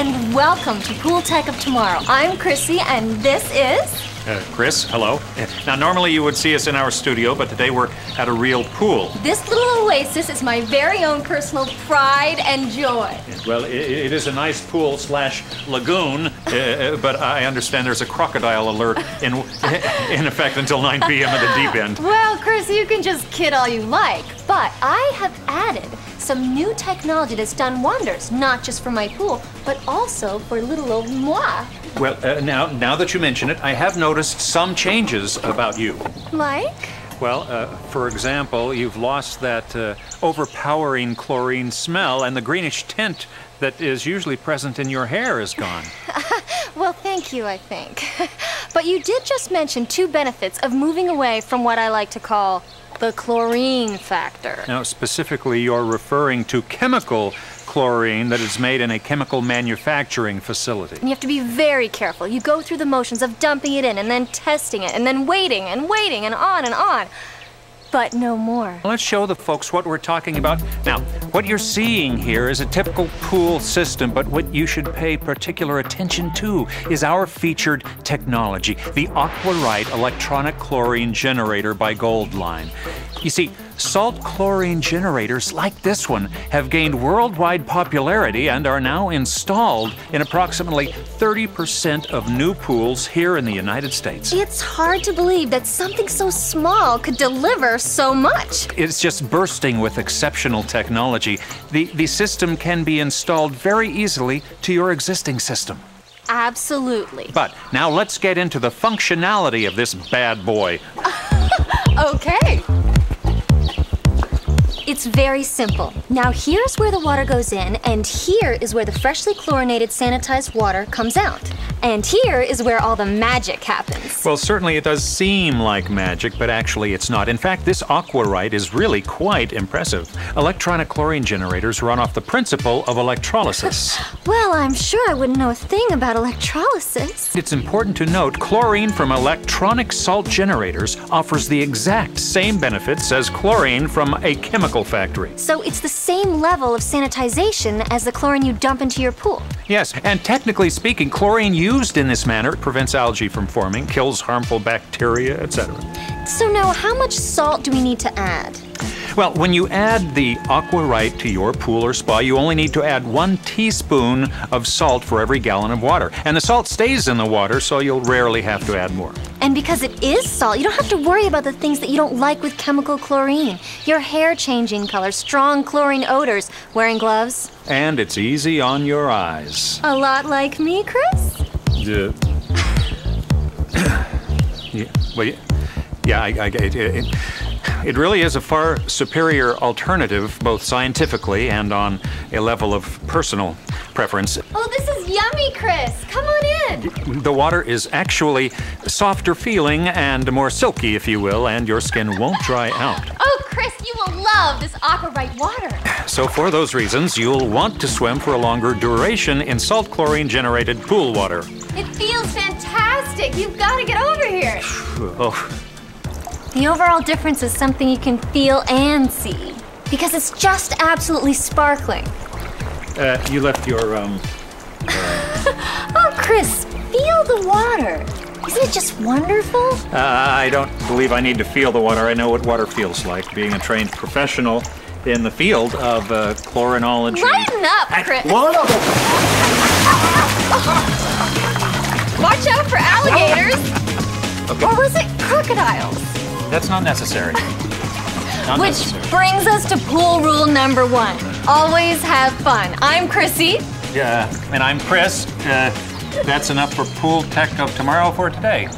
and welcome to Pool Tech of Tomorrow. I'm Chrissy, and this is... Chris, hello. Now, normally you would see us in our studio, but today we're at a real pool. This little oasis is my very own personal pride and joy. Well, it is a nice pool / lagoon, but I understand there's a crocodile alert in effect until 9 p.m. at the deep end. Well, Chris, you can just kid all you like, but I have added some new technology that's done wonders, not just for my pool, but also for little old moi. Well, now that you mention it, I have noticed some changes about you. Like? Well, for example, you've lost that overpowering chlorine smell, and the greenish tint that is usually present in your hair is gone. Well, thank you, I think. But you did just mention two benefits of moving away from what I like to call the chlorine factor. Now, specifically, you're referring to chemical chlorine that is made in a chemical manufacturing facility. And you have to be very careful. You go through the motions of dumping it in and then testing it and then waiting and waiting and on and on. But no more. Let's show the folks what we're talking about. Now, what you're seeing here is a typical pool system, but what you should pay particular attention to is our featured technology, the Aqua Rite electronic chlorine generator by Goldline. You see, salt chlorine generators like this one have gained worldwide popularity and are now installed in approximately 30% of new pools here in the United States. It's hard to believe that something so small could deliver so much. It's just bursting with exceptional technology. The system can be installed very easily to your existing system. Absolutely. But now let's get into the functionality of this bad boy. Okay. It's very simple. Now here's where the water goes in, and here is where the freshly chlorinated sanitized water comes out. And here is where all the magic happens. Well, certainly it does seem like magic, but actually it's not. In fact, this Aqua Rite is really quite impressive. Electronic chlorine generators run off the principle of electrolysis. Well, I'm sure I wouldn't know a thing about electrolysis. It's important to note, chlorine from electronic salt generators offers the exact same benefits as chlorine from a chemical factory. So it's the same level of sanitization as the chlorine you dump into your pool. Yes, and technically speaking, chlorine used in this manner prevents algae from forming, kills harmful bacteria, etc. So now, how much salt do we need to add? Well, when you add the Aqua Rite to your pool or spa, you only need to add 1 teaspoon of salt for every gallon of water. And the salt stays in the water, so you'll rarely have to add more. And because it is salt, you don't have to worry about the things that you don't like with chemical chlorine. Your hair changing color, strong chlorine odors, wearing gloves. And it's easy on your eyes. A lot like me, Chris? Yeah. It really is a far superior alternative, both scientifically and on a level of personal preference. Oh, this is yummy, Chris. Come on in. The water is actually softer feeling and more silky, if you will, and your skin won't dry out. Oh, Chris, you will love this Aqua Rite water. So for those reasons, you'll want to swim for a longer duration in salt chlorine-generated pool water. It feels fantastic. You've got to get over here. Oh. The overall difference is something you can feel and see, because it's just absolutely sparkling. You left your, Oh, Chris, feel the water. Isn't it just wonderful? I don't believe I need to feel the water. I know what water feels like, being a trained professional in the field of chlorinology. Lighten up, Chris. Watch out for alligators. Okay. Or was it crocodiles? That's not necessary. Which brings us to pool rule number 1. Always have fun. I'm Chrissy. Yeah, and I'm Chris. That's enough for Pool Tech of Tomorrow for today.